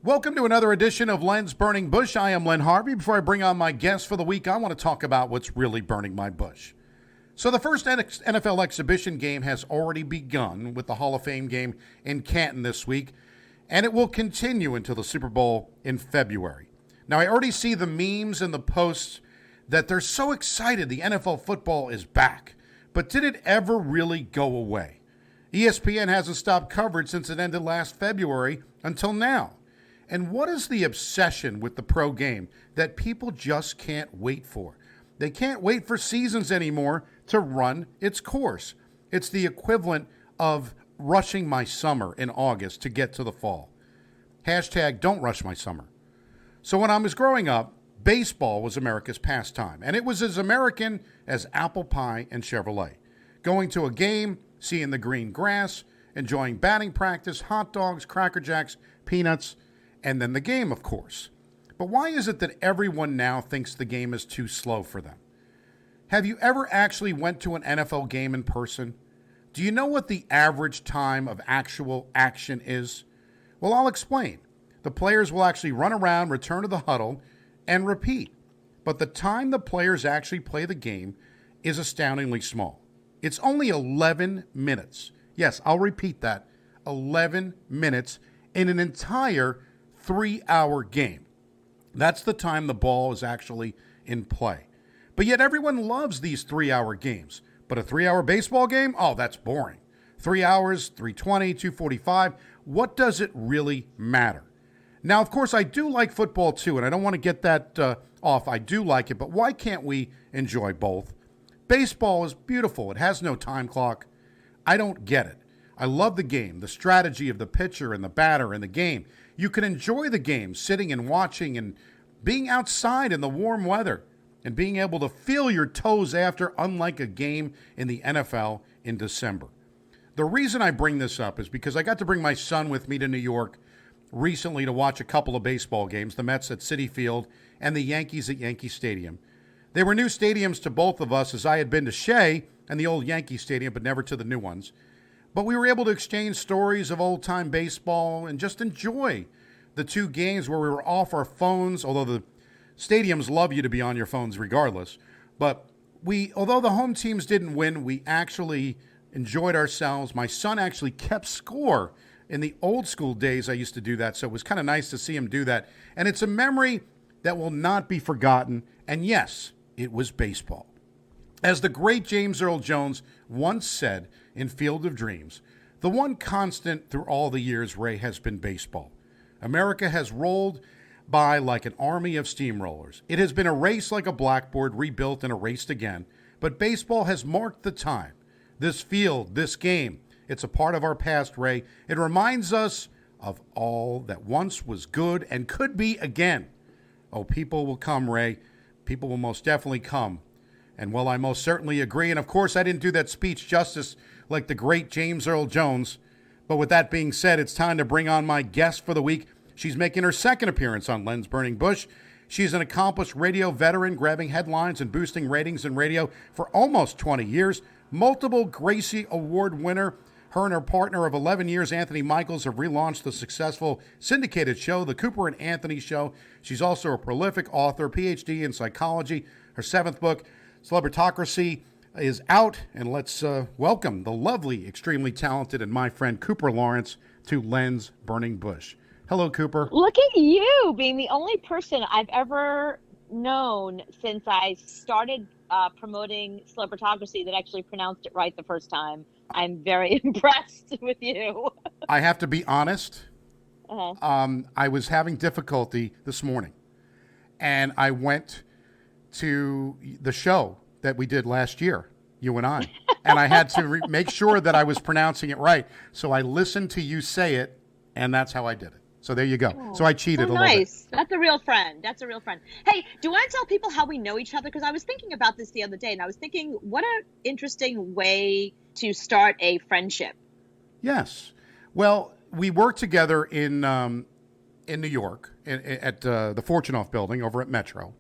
Welcome to another edition of Len's Burning Bush. I am Len Harvey. Before I bring on my guest for the week, I want to talk about what's really burning my bush. So the first NFL exhibition game has already begun with the Hall of Fame game in Canton this week, and it will continue until the Super Bowl in February. Now, I already see the memes and the posts that they're so excited the NFL football is back. But did it ever really go away? ESPN hasn't stopped coverage since it ended last February until now. And what is the obsession with the pro game that people just can't wait for? They can't wait for seasons anymore to run its course. It's the equivalent of rushing my summer in August to get to the fall. Hashtag don't rush my summer. So when I was growing up, baseball was America's pastime, and it was as American as apple pie and Chevrolet. Going to a game, seeing the green grass, enjoying batting practice, hot dogs, Cracker Jacks, peanuts, and then the game, of course. But why is it that everyone now thinks the game is too slow for them? Have you ever actually went to an NFL game in person? Do you know what the average time of actual action is? Well, I'll explain. The players will actually run around, return to the huddle, and repeat. But the time the players actually play the game is astoundingly small. It's only 11 minutes. Yes, I'll repeat that. 11 minutes in an entire 3-hour game. That's the time the ball is actually in play. But yet everyone loves these 3-hour games. But a 3-hour baseball game? Oh, that's boring. 3 hours, 320, 245. What does it really matter? Now, of course, I do like football too, and I don't want to get that off. I do like it, but why can't we enjoy both? Baseball is beautiful. It has no time clock. I don't get it. I love the game, the strategy of the pitcher and the batter and the game. You can enjoy the game sitting and watching and being outside in the warm weather and being able to feel your toes after, unlike a game in the NFL in December. The reason I bring this up is because I got to bring my son with me to New York recently to watch a couple of baseball games, the Mets at Citi Field and the Yankees at Yankee Stadium. They were new stadiums to both of us, as I had been to Shea and the old Yankee Stadium, but never to the new ones. But we were able to exchange stories of old-time baseball and just enjoy the two games where we were off our phones, although the stadiums love you to be on your phones regardless. But although the home teams didn't win, we actually enjoyed ourselves. My son actually kept score. In the old school days, I used to do that, so it was kind of nice to see him do that. And it's a memory that will not be forgotten. And yes, it was baseball. As the great James Earl Jones once said in Field of Dreams, the one constant through all the years, Ray, has been baseball. America has rolled by like an army of steamrollers. It has been erased like a blackboard, rebuilt and erased again. But baseball has marked the time. This field, this game, it's a part of our past, Ray. It reminds us of all that once was good and could be again. Oh, people will come, Ray. People will most definitely come. And well, I most certainly agree. And of course, I didn't do that speech justice like the great James Earl Jones. But with that being said, it's time to bring on my guest for the week. She's making her second appearance on Len's Burning Bush. She's an accomplished radio veteran, grabbing headlines and boosting ratings in radio for almost 20 years. Multiple Gracie Award winner. Her and her partner of 11 years, Anthony Michaels, have relaunched the successful syndicated show, The Cooper and Anthony Show. She's also a prolific author, PhD in psychology. Her seventh book, Celebritocracy, is out. And let's welcome the lovely, extremely talented, and my friend Cooper Lawrence to Len's Burning Bush. Hello, Cooper. Look at you being the only person I've ever known since I started promoting Celebritocracy that actually pronounced it right the first time. I'm very impressed with you. I have to be honest. Uh-huh. I was having difficulty this morning, and I went to the show that we did last year, you and I, and I had to make sure that I was pronouncing it right. So I listened to you say it, and that's how I did it. So there you go. Oh, so I cheated so a little bit. nice. That's a real friend. That's a real friend. Hey, do you want to tell people how we know each other? Because I was thinking about this the other day, and I was thinking, what an interesting way to start a friendship. Yes. Well, we worked together in New York at the Fortunoff building over at Metro.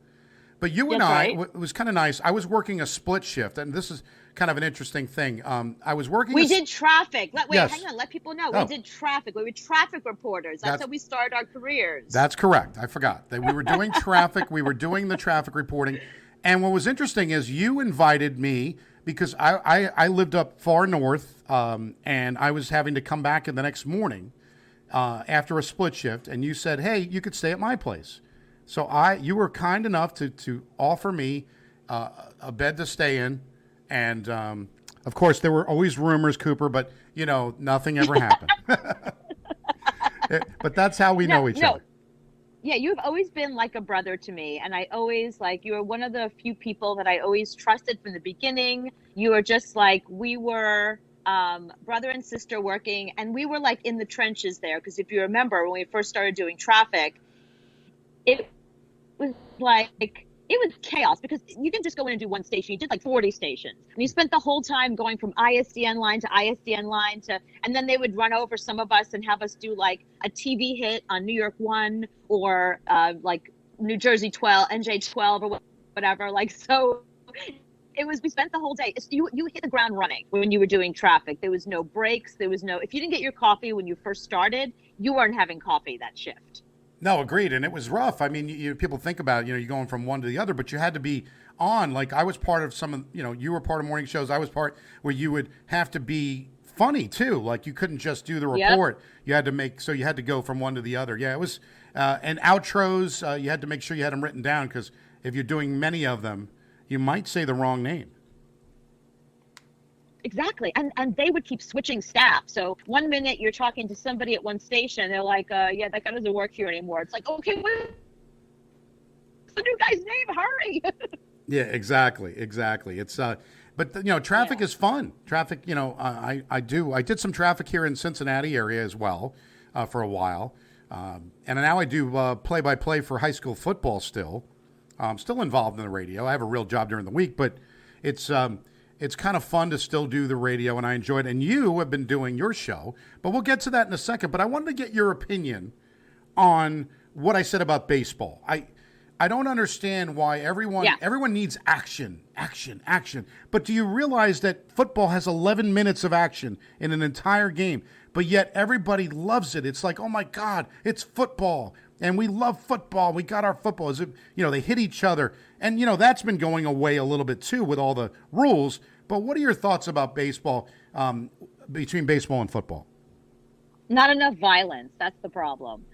But you and That's I, right. it was kind of nice. I was working a split shift, and this is kind of an interesting thing. I was working. We did traffic. Wait, Yes. hang on. Let people know. We Oh, did traffic. We were traffic reporters. That's that's how we started our careers. that's correct. I forgot that we were doing traffic. We were doing the traffic reporting, and what was interesting is you invited me because I lived up far north, and I was having to come back in the next morning after a split shift, and you said, "Hey, you could stay at my place." So you were kind enough to offer me a bed to stay in, and of course there were always rumors, Cooper, but nothing ever happened. But that's how we know each other. Yeah, you've always been like a brother to me. And I always you were one of the few people that I always trusted from the beginning. You were just like, we were brother and sister working, and we were like in the trenches there. Because if you remember, when we first started doing traffic, it was it was chaos because you didn't just go in and do one station. You did like 40 stations. And you spent the whole time going from ISDN line to ISDN line and then they would run over some of us and have us do like a TV hit on New York 1 or like New Jersey 12, NJ 12 or whatever. So we spent the whole day. You hit the ground running when you were doing traffic. There was no breaks. If you didn't get your coffee when you first started, you weren't having coffee that shift. No, agreed, and it was rough. I mean, people think about it, you're going from one to the other, but you had to be on. Like I was part of some of, you were part of morning shows. I was part where you would have to be funny too. Like you couldn't just do the report. Yep. You had to you had to go from one to the other. Yeah, it was, and outros. You had to make sure you had them written down because if you're doing many of them, you might say the wrong name. Exactly. And they would keep switching staff. So 1 minute you're talking to somebody at one station. They're like, yeah, that guy doesn't work here anymore. It's like, okay, what's the new guy's name? Hurry. Yeah, exactly. It's, but traffic is fun. Traffic, I did some traffic here in Cincinnati area as well for a while. And now I do play-by-play for high school football still. I'm still involved in the radio. I have a real job during the week, but it's kind of fun to still do the radio, and I enjoy it. And you have been doing your show, but we'll get to that in a second. But I wanted to get your opinion on what I said about baseball. I don't understand why everyone needs action. But do you realize that football has 11 minutes of action in an entire game, but yet everybody loves it? It's like, oh my God, it's football. And we love football. We got our football. They hit each other. And, that's been going away a little bit, too, with all the rules. But what are your thoughts about baseball, between baseball and football? Not enough violence. That's the problem.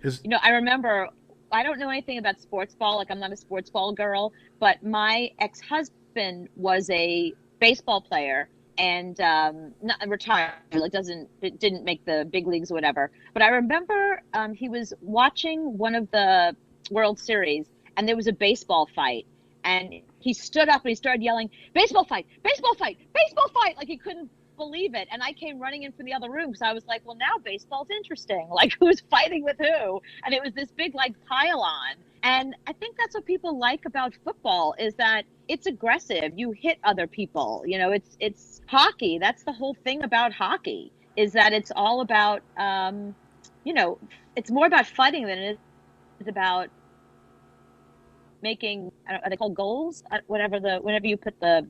I remember, I don't know anything about sports ball. Like, I'm not a sports ball girl. But my ex-husband was a baseball player. And not retired, didn't make the big leagues or whatever. But I remember he was watching one of the World Series, and there was a baseball fight, and he stood up and he started yelling, "Baseball fight! Baseball fight! Baseball fight!" Like he couldn't believe it. And I came running in from the other room because I was like, "Well, now baseball's interesting. Like who's fighting with who?" And it was this big pile on. And I think that's what people like about football is that it's aggressive. You hit other people. It's hockey. That's the whole thing about hockey is that it's all about, it's more about fighting than it is about making, are they called goals? Whenever you put the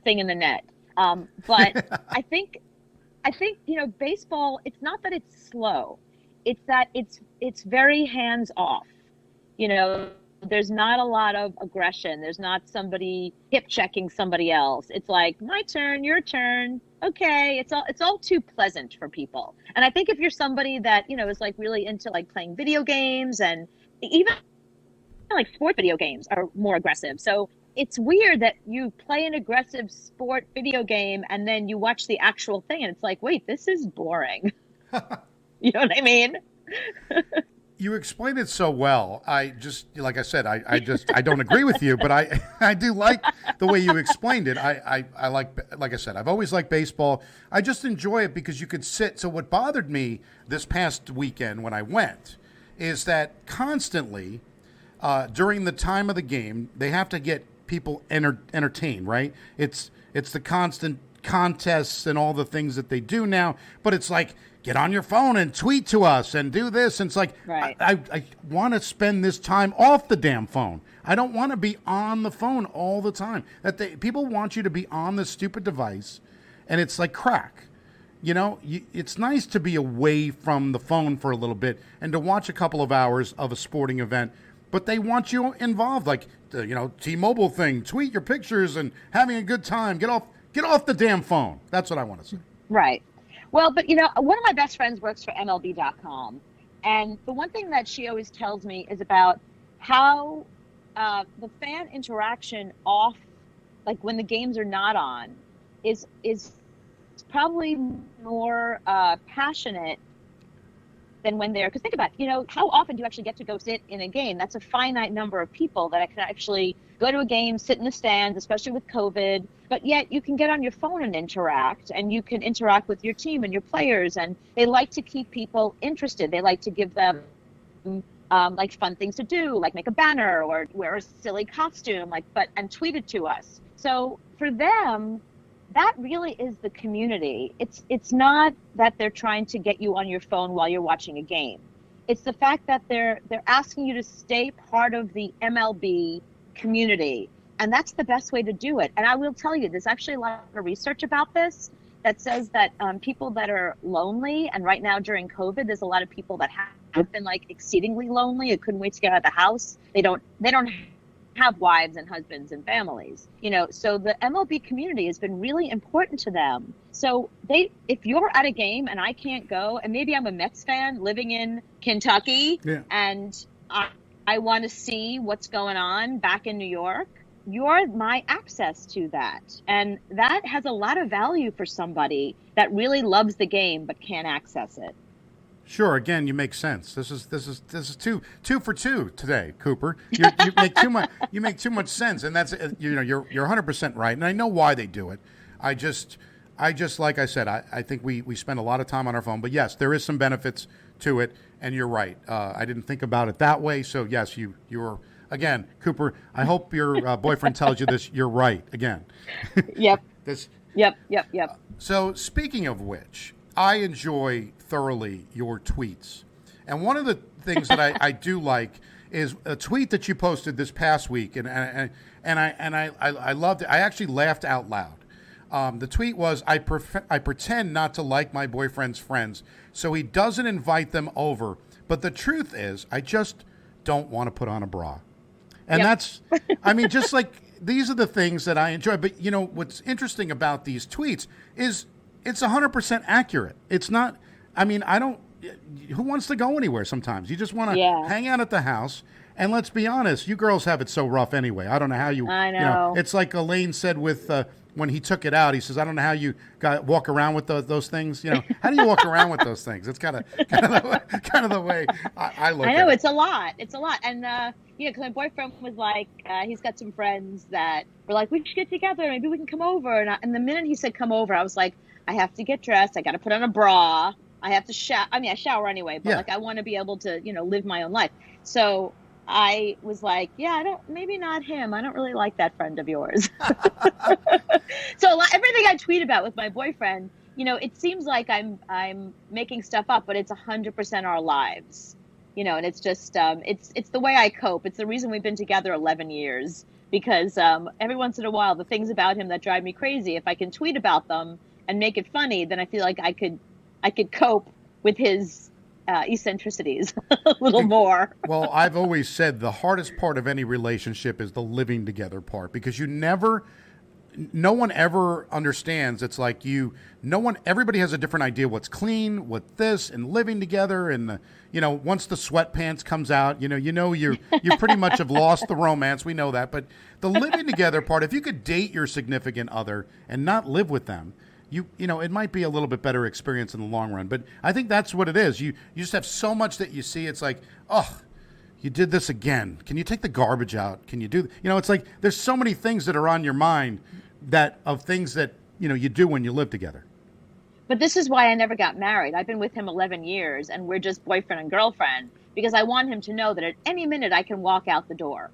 thing in the net. But I think, baseball, it's not that it's slow. It's that it's very hands off. There's not a lot of aggression. There's not somebody hip checking somebody else. It's like my turn, your turn. Okay. It's all too pleasant for people. And I think if you're somebody that, is really into playing video games and even sport video games are more aggressive. So it's weird that you play an aggressive sport video game and then you watch the actual thing and it's like, wait, this is boring. You know what I mean? You explained it so well. I just, like I said, I don't agree with you, but I do like the way you explained it. I like I said, I've always liked baseball. I just enjoy it because you could sit. So what bothered me this past weekend when I went is that constantly during the time of the game, they have to get people entertained, right? It's the constant contests and all the things that they do now, but it's like get on your phone and tweet to us and do this. And it's like, Right. I want to spend this time off the damn phone. I don't want to be on the phone all the time. People want you to be on this stupid device, and it's like crack. You know, it's nice to be away from the phone for a little bit and to watch a couple of hours of a sporting event, but they want you involved, like the T-Mobile thing. Tweet your pictures and having a good time. Get off the damn phone. That's what I want to say. Right. Well, but one of my best friends works for MLB.com, and the one thing that she always tells me is about how the fan interaction off, like when the games are not on, is probably more passionate than when they're. Because think about, how often do you actually get to go sit in a game? That's a finite number of people that can actually go to a game, sit in the stands, especially with COVID. But yet you can get on your phone and interact, and you can interact with your team and your players. And they like to keep people interested. They like to give them like fun things to do, like make a banner or wear a silly costume, and tweet it to us. So for them, that really is the community. It's not that they're trying to get you on your phone while you're watching a game. It's the fact that they're asking you to stay part of the MLB community. And that's the best way to do it. And I will tell you, there's actually a lot of research about this that says that people that are lonely, and right now during COVID, there's a lot of people that have been like exceedingly lonely and couldn't wait to get out of the house. They don't have wives and husbands and families, so the MLB community has been really important to them. So if you're at a game and I can't go, and maybe I'm a Mets fan living in Kentucky, and I want to see what's going on back in New York, you're my access to that. And that has a lot of value for somebody that really loves the game but can't access it. Sure. Again, you make sense. This is two for two today, Cooper. You make too much. You make too much sense, and that's you're 100% right. And I know why they do it. I just like I said, I think we spend a lot of time on our phone. But yes, there is some benefits to it, and you're right. I didn't think about it that way. So yes, you're again, Cooper. I hope your boyfriend tells you this. You're right again. Yep. Yep. So speaking of which, I enjoy thoroughly your tweets. And one of the things that I do like is a tweet that you posted this past week, and I loved it. I actually laughed out loud. The tweet was, I pretend not to like my boyfriend's friends, so he doesn't invite them over. But the truth is, I just don't want to put on a bra. And that's, just like, these are the things that I enjoy. But, what's interesting about these tweets is it's 100% accurate. It's not, who wants to go anywhere sometimes? You just want to hang out at the house. And let's be honest, you girls have it so rough anyway. I don't know how I know. It's like Elaine said with, when he took it out, he says, I don't know how you walk around with those things. How do you walk around with those things? It's kind of the way I look at it. I know, it's a lot. It's a lot. And, because my boyfriend was like, he's got some friends that were like, we should get together. Maybe we can come over. And the minute he said come over, I was like, I have to get dressed. I got to put on a bra. I have to shower. I shower anyway, but I want to be able to, live my own life. So I was like, maybe not him. I don't really like that friend of yours. So everything I tweet about with my boyfriend, it seems like I'm making stuff up, but it's 100% our lives, and it's just, it's the way I cope. It's the reason we've been together 11 years, because every once in a while, the things about him that drive me crazy, if I can tweet about them and make it funny, then I feel like I could cope with his eccentricities a little more. Well, I've always said the hardest part of any relationship is the living together part, because no one ever understands. It's like everybody has a different idea what's clean, what this, and living together. And once the sweatpants comes out, you pretty much have lost the romance. We know that. But the living together part, if you could date your significant other and not live with them, it might be a little bit better experience in the long run. But I think that's what it is. You just have so much that you see. It's like, oh, you did this again. Can you take the garbage out? Can you do, it's like there's so many things that are on your mind of things that, you do when you live together. But this is why I never got married. I've been with him 11 years and we're just boyfriend and girlfriend, because I want him to know that at any minute I can walk out the door,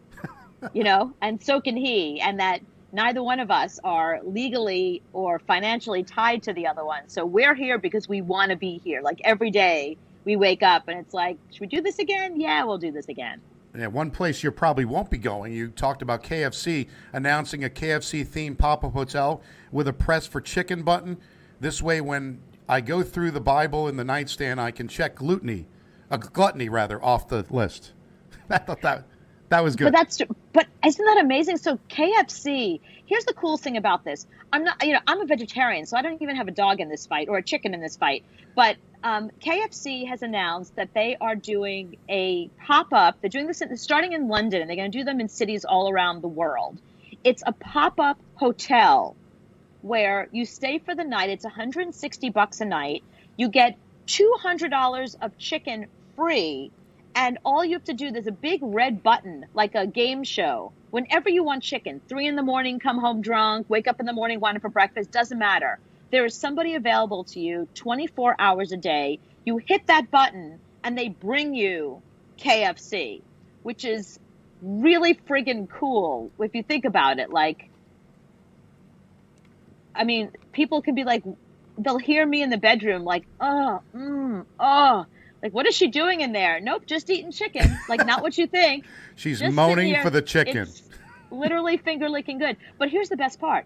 and so can he. And that neither one of us are legally or financially tied to the other one. So we're here because we want to be here. Like every day we wake up and it's like, should we do this again? Yeah, we'll do this again. Yeah, one place you probably won't be going. You talked about KFC announcing a KFC-themed pop-up hotel with a press for chicken button. This way, when I go through the Bible in the nightstand, I can check gluttony off the list. I thought that was good. But isn't that amazing? So KFC, here's the cool thing about this. I'm a vegetarian, so I don't even have a dog in this fight or a chicken in this fight. But KFC has announced that they are doing a pop-up. They're doing this starting in London, and they're going to do them in cities all around the world. It's a pop-up hotel where you stay for the night. It's $160 a night. You get $200 of chicken free. And all you have to do, there's a big red button, like a game show. Whenever you want chicken, 3 a.m, come home drunk, wake up in the morning, want it for breakfast, doesn't matter. There is somebody available to you 24 hours a day. You hit that button and they bring you KFC, which is really friggin' cool if you think about it. Like, I mean, people can be like, they'll hear me in the bedroom like, like, what is she doing in there? Nope, just eating chicken. Like, not what you think. She's just moaning for the chicken. It's literally finger licking good. But here's the best part.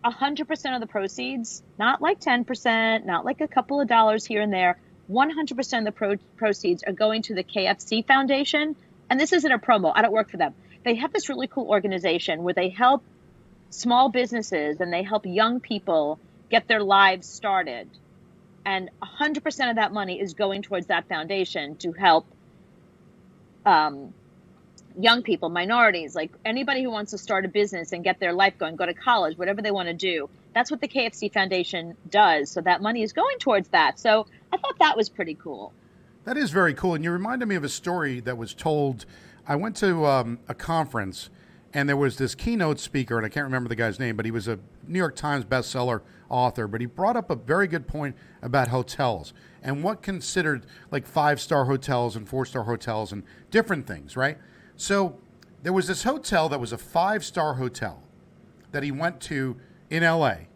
100% of the proceeds, not like 10%, not like a couple of dollars here and there, 100% of the proceeds are going to the KFC Foundation. And this isn't a promo. I don't work for them. They have this really cool organization where they help small businesses and they help young people get their lives started. And 100% of that money is going towards that foundation to help young people, minorities, like anybody who wants to start a business and get their life going, go to college, whatever they want to do. That's what the KFC Foundation does. So that money is going towards that. So I thought that was pretty cool. That is very cool. And you reminded me of a story that was told. I went to a conference, and there was this keynote speaker, and I can't remember the guy's name, but he was a New York Times bestseller author. But he brought up a very good point about hotels and what considered like 5-star hotels and 4-star hotels and different things, right? So there was this hotel that was a 5-star hotel that he went to in L.A.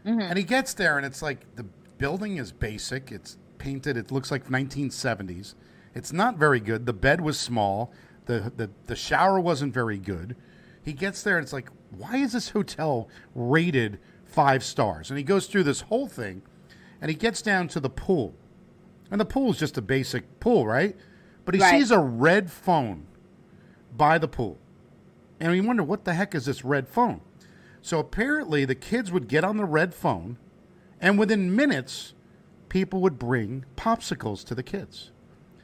Mm-hmm. And he gets there, and it's like the building is basic. It's painted. It looks like 1970s. It's not very good. The bed was small. The shower wasn't very good. He gets there, and it's like, why is this hotel rated 5 stars? And he goes through this whole thing, and he gets down to the pool. And the pool is just a basic pool, right? But he sees a red phone by the pool. And we wonder, what the heck is this red phone? So apparently the kids would get on the red phone, and within minutes, people would bring popsicles to the kids.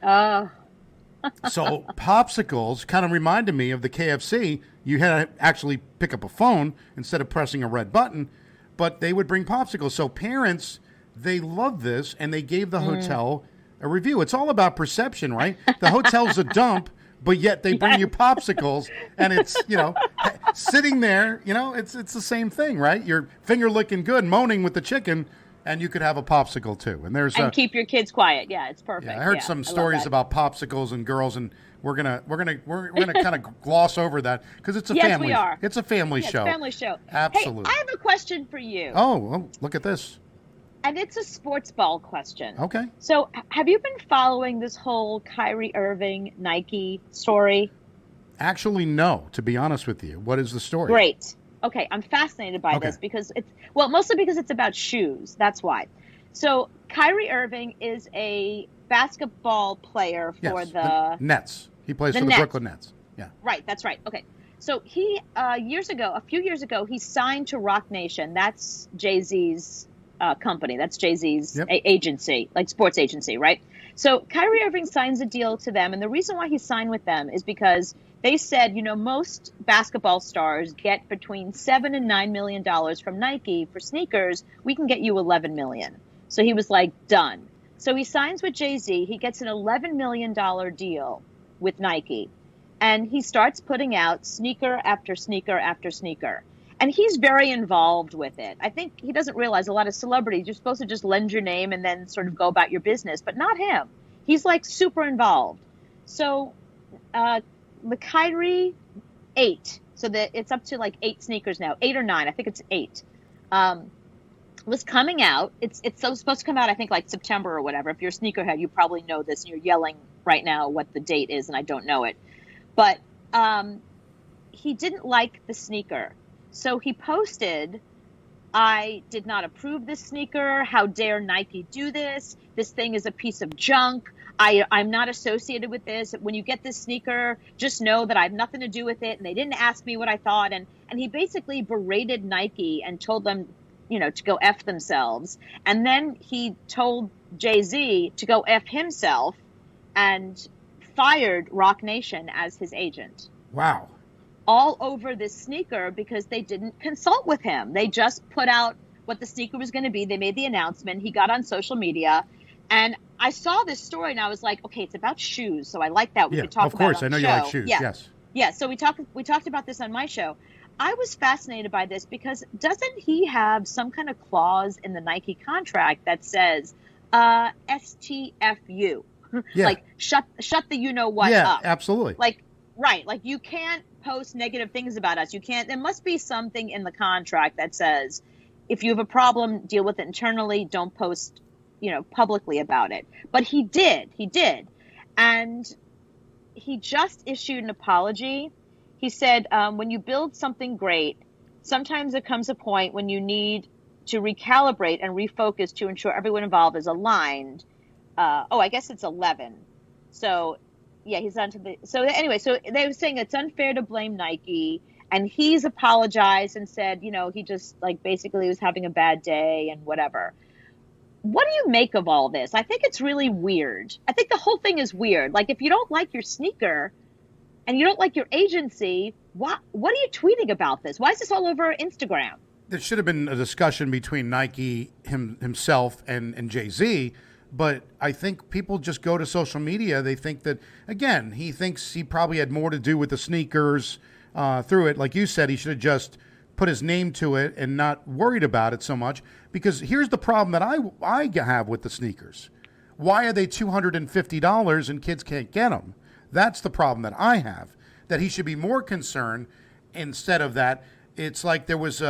So popsicles kind of reminded me of the KFC. You had to actually pick up a phone instead of pressing a red button, but they would bring popsicles. So parents, they loved this, and they gave the hotel a review. It's all about perception, right? The hotel's a dump, but yet they bring you popsicles, and it's, sitting there, it's the same thing, right? You're finger licking good, moaning with the chicken, and you could have a popsicle too. And keep your kids quiet. Yeah, it's perfect. Yeah, I heard some stories about popsicles and girls, and we're gonna kind of gloss over that because it's a family. Yes, we are. It's a family show. It's a family show. Absolutely. Hey, I have a question for you. Oh, well, look at this. And it's a sports ball question. Okay. So have you been following this whole Kyrie Irving Nike story? Actually, no, to be honest with you. What is the story? Great. Okay, I'm fascinated by this because mostly because it's about shoes. That's why. So Kyrie Irving is a basketball player for the Nets. He plays for the Brooklyn Nets. Yeah. Right, that's right. Okay. So he, a few years ago, he signed to Roc Nation. That's Jay-Z's company. That's Jay-Z's agency, like sports agency, right? So Kyrie Irving signs a deal to them. And the reason why he signed with them is because they said, most basketball stars get between $7 and $9 million from Nike for sneakers. We can get you $11 million. So he was like, done. So he signs with Jay-Z. He gets an $11 million deal with Nike. And he starts putting out sneaker after sneaker after sneaker. And he's very involved with it. I think he doesn't realize a lot of celebrities, you're supposed to just lend your name and then sort of go about your business, but not him. He's like super involved. So the Kyrie 8. So that it's up to like 8 sneakers now, 8 or 9. I think it's 8. Was coming out. It's so supposed to come out, I think, like September or whatever. If you're a sneakerhead, you probably know this, and you're yelling right now what the date is, and I don't know it. But he didn't like the sneaker. So he posted, I did not approve this sneaker. How dare Nike do this? This thing is a piece of junk. I'm not associated with this. When you get this sneaker, just know that I have nothing to do with it. And they didn't ask me what I thought. And he basically berated Nike and told them, to go F themselves. And then he told Jay-Z to go F himself and fired Roc Nation as his agent. Wow. All over this sneaker because they didn't consult with him. They just put out what the sneaker was going to be. They made the announcement. He got on social media. And I saw this story and I was like, okay, it's about shoes. So I like that. We could talk about it. Of course, I know you like shoes. Yes. Yeah. So we talked about this on my show. I was fascinated by this because doesn't he have some kind of clause in the Nike contract that says STFU? Yeah. Like shut the up. Yeah, absolutely. Like you can't post negative things about us. You can't. There must be something in the contract that says if you have a problem, deal with it internally. Don't post, publicly about it. But he did, and he just issued an apology. He said, when you build something great, sometimes there comes a point when you need to recalibrate and refocus to ensure everyone involved is aligned. I guess it's 11. So, yeah, he's on to the. So anyway, so they were saying it's unfair to blame Nike, and he's apologized and said, he just basically was having a bad day and whatever. What do you make of all this? I think it's really weird. I think the whole thing is weird. Like, if you don't like your sneaker and you don't like your agency, what are you tweeting about this? Why is this all over Instagram? There should have been a discussion between Nike himself and Jay-Z, but I think people just go to social media. They think that, again, he thinks he probably had more to do with the sneakers through it. Like you said, he should have just put his name to it and not worried about it so much. Because here's the problem that I have with the sneakers. Why are they $250 and kids can't get them? That's the problem that I have, that he should be more concerned instead of that. It's like there was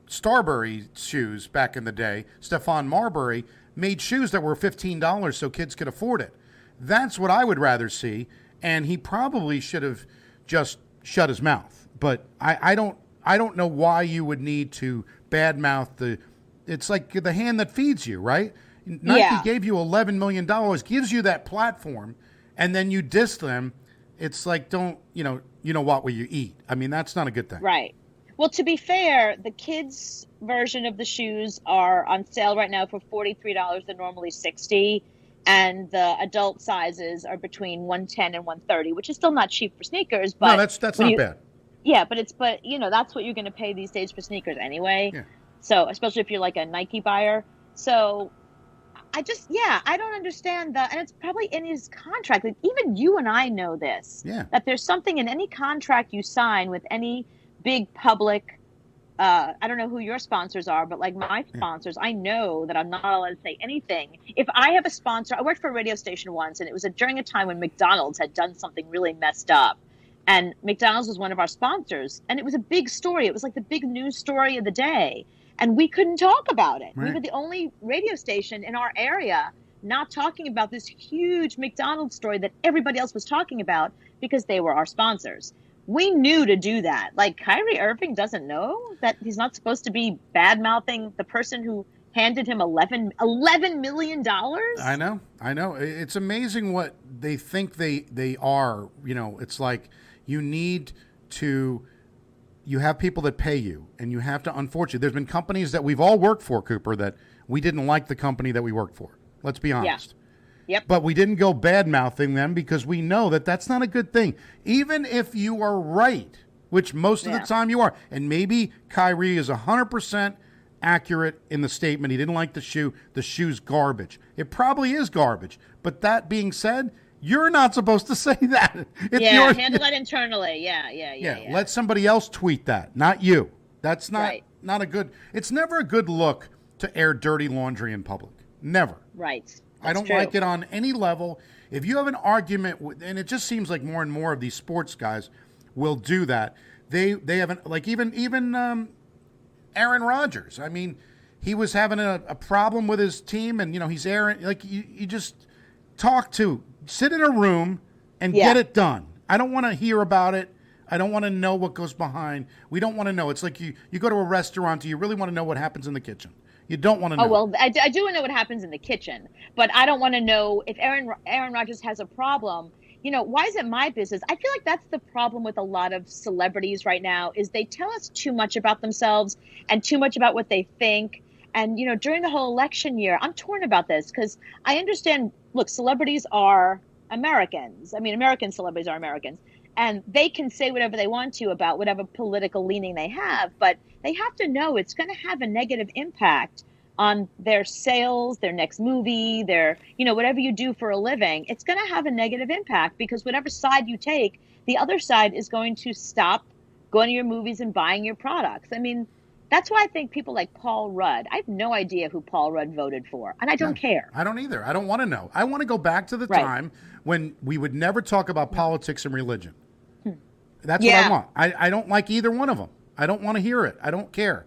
Starbury shoes back in the day. Stephon Marbury made shoes that were $15 so kids could afford it. That's what I would rather see, and he probably should have just shut his mouth. But I don't know why you would need to badmouth it's like the hand that feeds you, right? Nike gave you $11 million, gives you that platform, and then you diss them. It's like, don't, what will you eat? I mean, that's not a good thing. Right. Well, to be fair, the kids' version of the shoes are on sale right now for $43. They're normally $60. And the adult sizes are between $110 and $130, which is still not cheap for sneakers. But no, that's not bad. Yeah, but that's what you're going to pay these days for sneakers anyway. Yeah. So especially if you're like a Nike buyer. So I don't understand that. And it's probably in his contract. Like, even you and I know this. Yeah. That there's something in any contract you sign with any big public, I don't know who your sponsors are, but like my sponsors, I know that I'm not allowed to say anything. If I have a sponsor, I worked for a radio station once, and it was during a time when McDonald's had done something really messed up. And McDonald's was one of our sponsors. And it was a big story. It was like the big news story of the day. And we couldn't talk about it. Right. We were the only radio station in our area not talking about this huge McDonald's story that everybody else was talking about because they were our sponsors. We knew to do that. Like, Kyrie Irving doesn't know that he's not supposed to be bad-mouthing the person who handed him $11 million? I know. It's amazing what they think they are. It's like you have people that pay you, and you have to, unfortunately, there's been companies that we've all worked for, Cooper, that we didn't like the company that we worked for. Let's be honest. Yeah. Yep. But we didn't go bad-mouthing them because we know that that's not a good thing. Even if you are right, which most of the time you are, and maybe Kyrie is 100% accurate in the statement. He didn't like the shoe. The shoe's garbage. It probably is garbage. But that being said, you're not supposed to say that. Handle that internally. Yeah. Let somebody else tweet that, not you. That's not a good. It's never a good look to air dirty laundry in public. Never. Right. I don't like it on any level. If you have an argument with, and it just seems like more and more of these sports guys will do that. They haven't, like, even Aaron Rodgers. I mean, he was having a problem with his team, and he's Aaron. Like, you just sit in a room and get it done. I don't want to hear about it. I don't want to know what goes behind. We don't want to know. It's like you go to a restaurant. Do you really want to know what happens in the kitchen? You don't want to know. Oh, well, I do want to know what happens in the kitchen, but I don't want to know if Aaron Rodgers has a problem. Why is it my business? I feel like that's the problem with a lot of celebrities right now is they tell us too much about themselves and too much about what they think. And, during the whole election year, I'm torn about this because I understand, look, celebrities are Americans. I mean, American celebrities are Americans. And they can say whatever they want to about whatever political leaning they have, but they have to know it's going to have a negative impact on their sales, their next movie, their, whatever you do for a living. It's going to have a negative impact because whatever side you take, the other side is going to stop going to your movies and buying your products. I mean, that's why I think people like Paul Rudd, I have no idea who Paul Rudd voted for, and I don't care. I don't either. I don't want to know. I want to go back to the time when we would never talk about politics and religion. That's what I want. I don't like either one of them. I don't want to hear it. I don't care.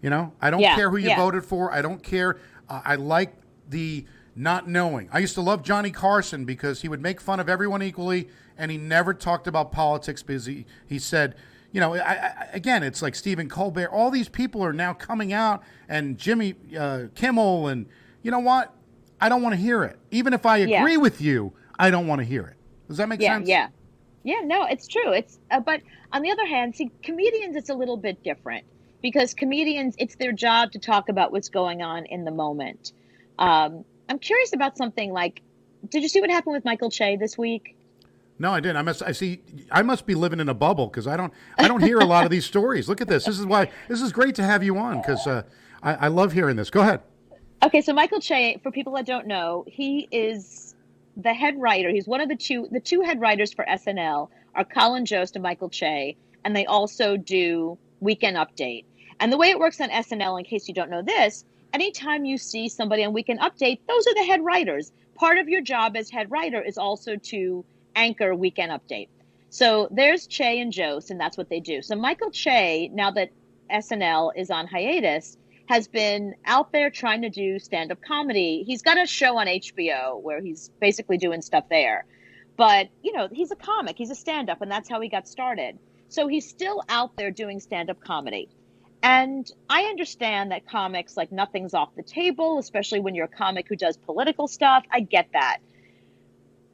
I don't care who you voted for. I don't care. I like the not knowing. I used to love Johnny Carson because he would make fun of everyone equally, and he never talked about politics because he said, again, it's like Stephen Colbert. All these people are now coming out, and Jimmy Kimmel, and you know what? I don't want to hear it. Even if I agree with you, I don't want to hear it. Does that make sense? Yeah, no, it's true. It's but on the other hand, see, comedians, it's a little bit different because comedians, it's their job to talk about what's going on in the moment. I'm curious about something like, did you see what happened with Michael Che this week? No, I didn't. I must be living in a bubble because I don't hear a lot of these stories. Look at this. This is great to have you on because I love hearing this. Go ahead. Okay, so Michael Che, for people that don't know, he is the head writer. He's one of the two head writers for SNL are Colin Jost and Michael Che, and they also do Weekend Update. And the way it works on SNL, in case you don't know this, anytime you see somebody on Weekend Update, those are the head writers. Part of your job as head writer is also to anchor Weekend Update. So there's Che and Jost, and that's what they do. So Michael Che, now that SNL is on hiatus, has been out there trying to do stand-up comedy. He's got a show on HBO where he's basically doing stuff there. But, he's a comic. He's a stand-up, and that's how he got started. So he's still out there doing stand-up comedy. And I understand that comics, like, nothing's off the table, especially when you're a comic who does political stuff. I get that.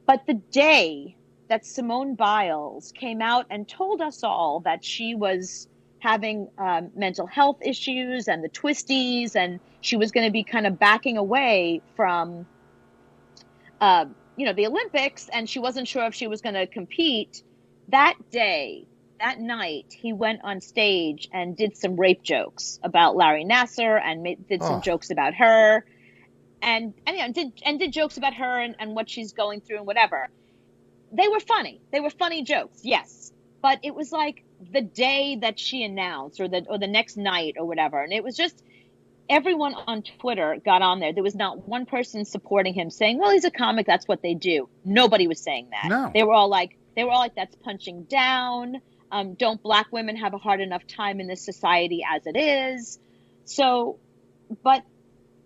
But the day that Simone Biles came out and told us all that she was having mental health issues and the twisties, and she was going to be kind of backing away from, the Olympics, and she wasn't sure if she was going to compete. That night, he went on stage and did some rape jokes about Larry Nassar and did some jokes about her, and did jokes about her and what she's going through and whatever. They were funny. They were funny jokes, yes. But it was like the day that she announced or the next night or whatever. And it was just everyone on Twitter got on there. There was not one person supporting him saying, well, he's a comic. That's what they do. Nobody was saying that. No. They were all like, that's punching down. Don't Black women have a hard enough time in this society as it is? So, but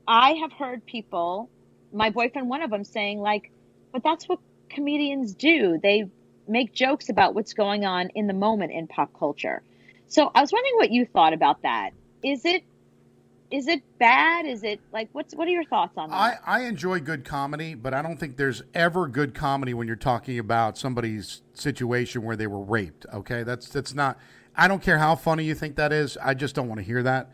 I have heard people, my boyfriend, one of them saying like, but that's what comedians do. They make jokes about what's going on in the moment in pop culture. So I was wondering what you thought about that. Is it bad? Is it like, what are your thoughts on that? I enjoy good comedy, but I don't think there's ever good comedy when you're talking about somebody's situation where they were raped. Okay. That's not, I don't care how funny you think that is. I just don't want to hear that.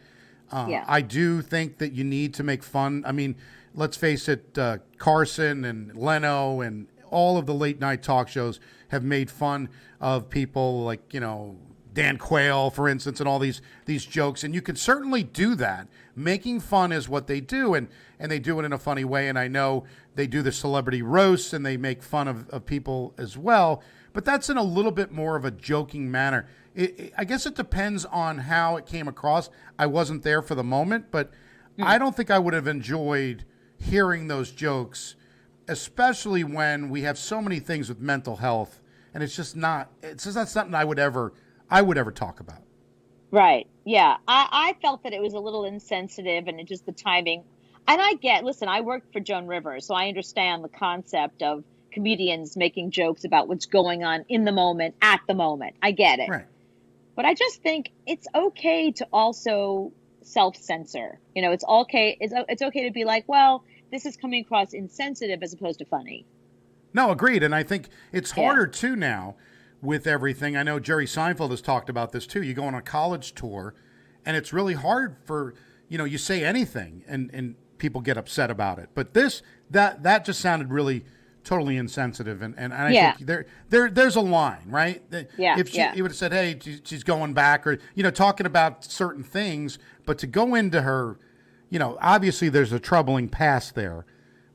I do think that you need to make fun. I mean, let's face it, Carson and Leno and all of the late night talk shows have made fun of people like, Dan Quayle, for instance, and all these jokes. And you can certainly do that. Making fun is what they do, and they do it in a funny way. And I know they do the celebrity roasts, and they make fun of people as well. But that's in a little bit more of a joking manner. I guess it depends on how it came across. I wasn't there for the moment, but I don't think I would have enjoyed hearing those jokes, especially when we have so many things with mental health and it's just not something I would ever talk about. Right. Yeah. I felt that it was a little insensitive and just the timing. And listen, I worked for Joan Rivers, so I understand the concept of comedians making jokes about what's going on in the moment, at the moment. I get it. Right. But I just think it's okay to also self-censor. It's okay. It's okay to be like, well, this is coming across insensitive as opposed to funny. No, agreed. And I think it's harder too now with everything. I know Jerry Seinfeld has talked about this too. You go on a college tour and it's really hard for, you say anything and people get upset about it. But that just sounded really totally insensitive. And I think there's a line, right? If he would have said, hey, she's going back or, talking about certain things, but to go into her, obviously there's a troubling past there.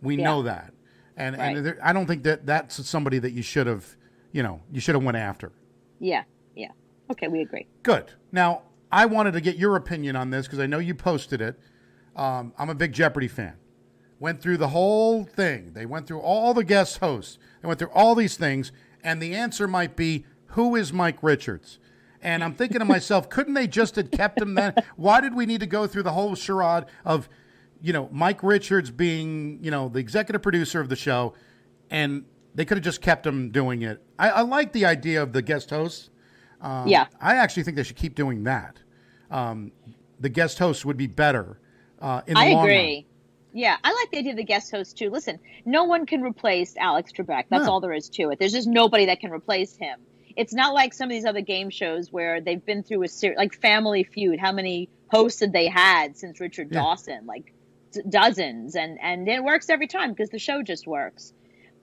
We know that. And I don't think that's somebody that you should have, went after. Yeah. Yeah. Okay. We agree. Good. Now, I wanted to get your opinion on this because I know you posted it. I'm a big Jeopardy fan. Went through the whole thing. They went through all the guest hosts. They went through all these things. And the answer might be, who is Mike Richards? And I'm thinking to myself, couldn't they just have kept him then? Why did we need to go through the whole charade of, Mike Richards being, the executive producer of the show, and they could have just kept him doing it. I like the idea of the guest hosts. I actually think they should keep doing that. The guest hosts would be better in the long run. I agree. Yeah, I like the idea of the guest host too. Listen, no one can replace Alex Trebek. That's all there is to it. There's just nobody that can replace him. It's not like some of these other game shows where they've been through a series, like Family Feud. How many hosts had they had since Richard Dawson? Like dozens, and it works every time because the show just works.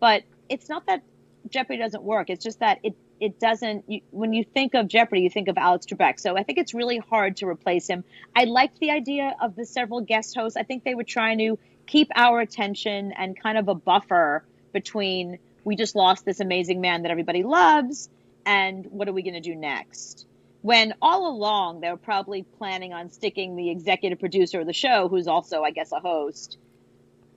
But it's not that Jeopardy doesn't work. It's just that it doesn't. When you think of Jeopardy, you think of Alex Trebek. So I think it's really hard to replace him. I liked the idea of the several guest hosts. I think they were trying to keep our attention and kind of a buffer between we just lost this amazing man that everybody loves and what are we going to do next? When all along they were probably planning on sticking the executive producer of the show, who's also, I guess, a host.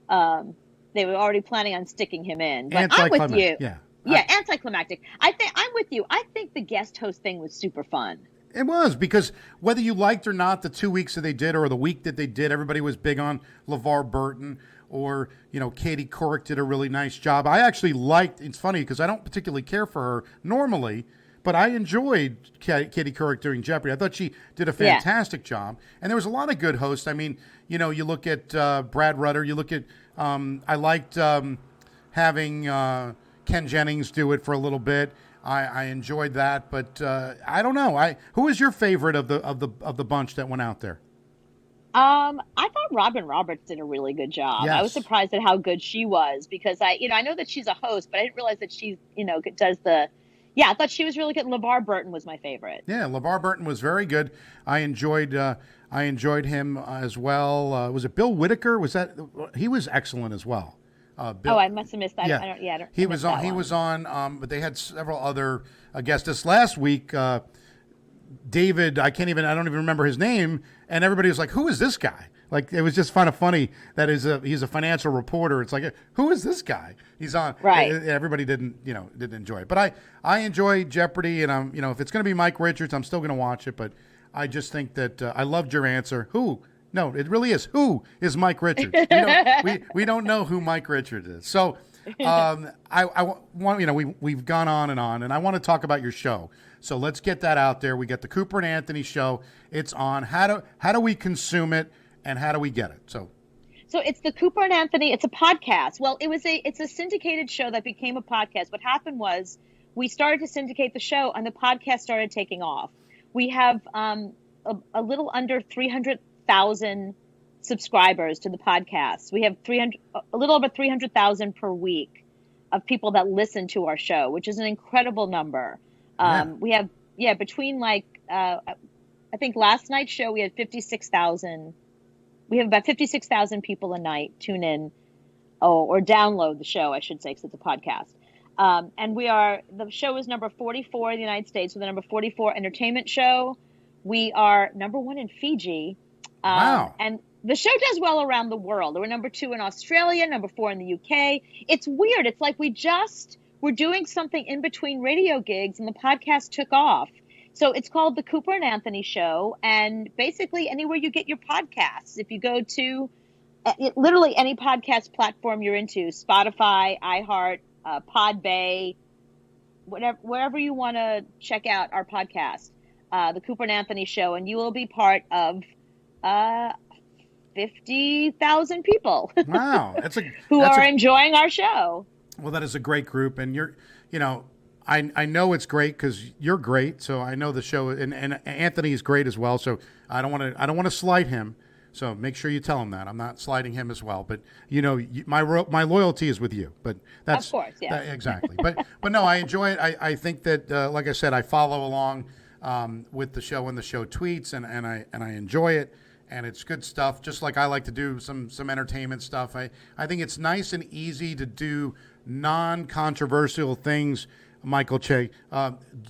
They were already planning on sticking him in. But I'm with you. Yeah, anticlimactic. I'm with you. I think the guest host thing was super fun. It was, because whether you liked or not the 2 weeks that they did or the week that they did, everybody was big on LeVar Burton or, Katie Couric did a really nice job. I actually liked, it's funny because I don't particularly care for her normally, but I enjoyed Katie Couric doing Jeopardy. I thought she did a fantastic job. And there was a lot of good hosts. I mean, you look at Brad Rutter, you look at, I liked having Ken Jennings do it for a little bit. I enjoyed that, but I don't know. Who was your favorite of the bunch that went out there? I thought Robin Roberts did a really good job. Yes. I was surprised at how good she was because I know that she's a host, but I didn't realize that she, does the. Yeah, I thought she was really good. LeVar Burton was my favorite. Yeah, LeVar Burton was very good. I enjoyed him as well. Was it Bill Whitaker? He was excellent as well. Bill, I must have missed that. Yeah, he was on. He was on. But they had several other guests. This last week, David, I don't even remember his name, and everybody was like, "Who is this guy?" Like, it was just kind of funny that he's a financial reporter. It's like, who is this guy? He's on. Right. Everybody didn't enjoy it, but I enjoy Jeopardy, and if it's going to be Mike Richards, I'm still going to watch it. But I just think that I loved your answer. Who? No, it really is. Who is Mike Richards? We don't know who Mike Richards is. So I want we've gone on, and I want to talk about your show. So let's get that out there. We got the Cooper and Anthony show. It's on. How do we consume it, and how do we get it? So it's the Cooper and Anthony. It's a podcast. Well, it's a syndicated show that became a podcast. What happened was we started to syndicate the show, and the podcast started taking off. We have a little under 300,000 subscribers to the podcast. We have a little over 300,000 per week of people that listen to our show, which is an incredible number. We have between I think last night's show we had 56,000. We have about 56,000 people a night tune in or download the show, I should say, because it's a podcast. And the show is number 44 in the United States. We're the number 44 entertainment show. We are number 1 in Fiji. Wow. And the show does well around the world. We're number 2 in Australia, number 4 in the UK. It's weird. It's like we just we're doing something in between radio gigs, and the podcast took off. So it's called The Cooper and Anthony Show, and basically anywhere you get your podcasts, if you go to literally any podcast platform you're into, Spotify, iHeart, Podbay, wherever you want to check out our podcast, The Cooper and Anthony Show, and you will be part of 50,000 people who are enjoying our show. Well, that is a great group, and I know it's great because you're great. So I know the show, and Anthony is great as well. So I don't want to slight him. So make sure you tell him that I'm not slighting him as well. But my loyalty is with you. But that's of course, yeah, exactly. But no, I enjoy it. I think that like I said, I follow along with the show and the show tweets, and I enjoy it. And it's good stuff, just like I like to do some entertainment stuff. I think it's nice and easy to do non-controversial things, Michael Che.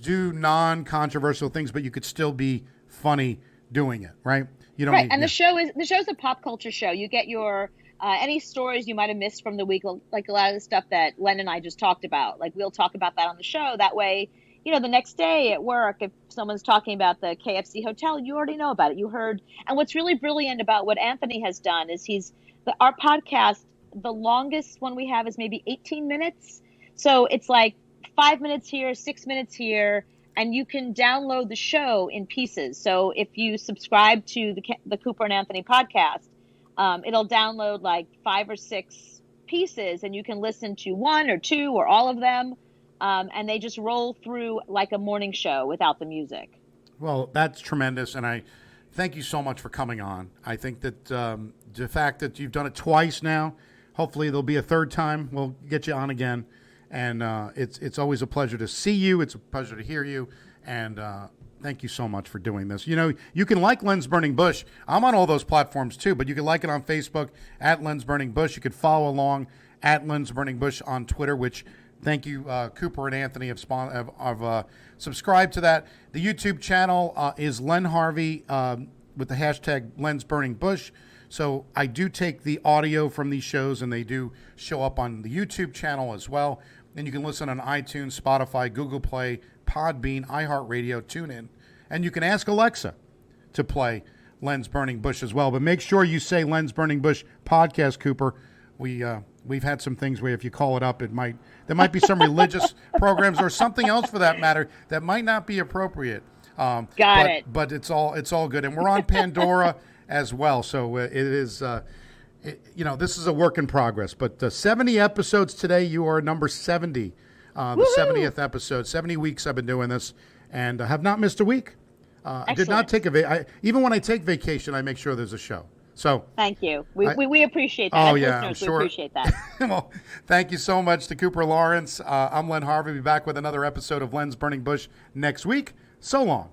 Do non-controversial things, but you could still be funny doing it, right? You don't right. And the show's a pop culture show. You get your any stories you might have missed from the week, like a lot of the stuff that Len and I just talked about. Like we'll talk about that on the show. That way, the next day at work, if someone's talking about the KFC hotel, you already know about it. You heard. And what's really brilliant about what Anthony has done is our podcast, the longest one we have is maybe 18 minutes. So it's like 5 minutes here, 6 minutes here, and you can download the show in pieces. So if you subscribe to the Cooper and Anthony podcast, it'll download like 5 or 6 pieces, and you can listen to one or two or all of them. And they just roll through like a morning show without the music. Well, that's tremendous, and I thank you so much for coming on. I think that the fact that you've done it twice now, hopefully there'll be a third time. We'll get you on again, and it's always a pleasure to see you. It's a pleasure to hear you, and thank you so much for doing this. You can like Len's Burning Bush. I'm on all those platforms too, but you can like it on Facebook at Len's Burning Bush. You could follow along at Len's Burning Bush on Twitter, which thank you, Cooper and Anthony have subscribed to that. The YouTube channel is Len Harvey with the hashtag Len's Burning Bush. So I do take the audio from these shows, and they do show up on the YouTube channel as well. And you can listen on iTunes, Spotify, Google Play, Podbean, iHeartRadio, TuneIn. And you can ask Alexa to play Len's Burning Bush as well. But make sure you say Len's Burning Bush podcast, Cooper. We've had some things where if you call it up, there might be some religious programs or something else for that matter that might not be appropriate. Got it. But it's all good, and we're on Pandora as well. So it is, this is a work in progress. But 70 episodes today. You are number 70, the 70th episode. 70 weeks I've been doing this, and I have not missed a week. I did not take even when I take vacation, I make sure there's a show. So thank you. We appreciate that. Oh, yeah, I'm sure. We appreciate that. Well, thank you so much to Cooper Lawrence. I'm Len Harvey. Be back with another episode of Len's Burning Bush next week. So long.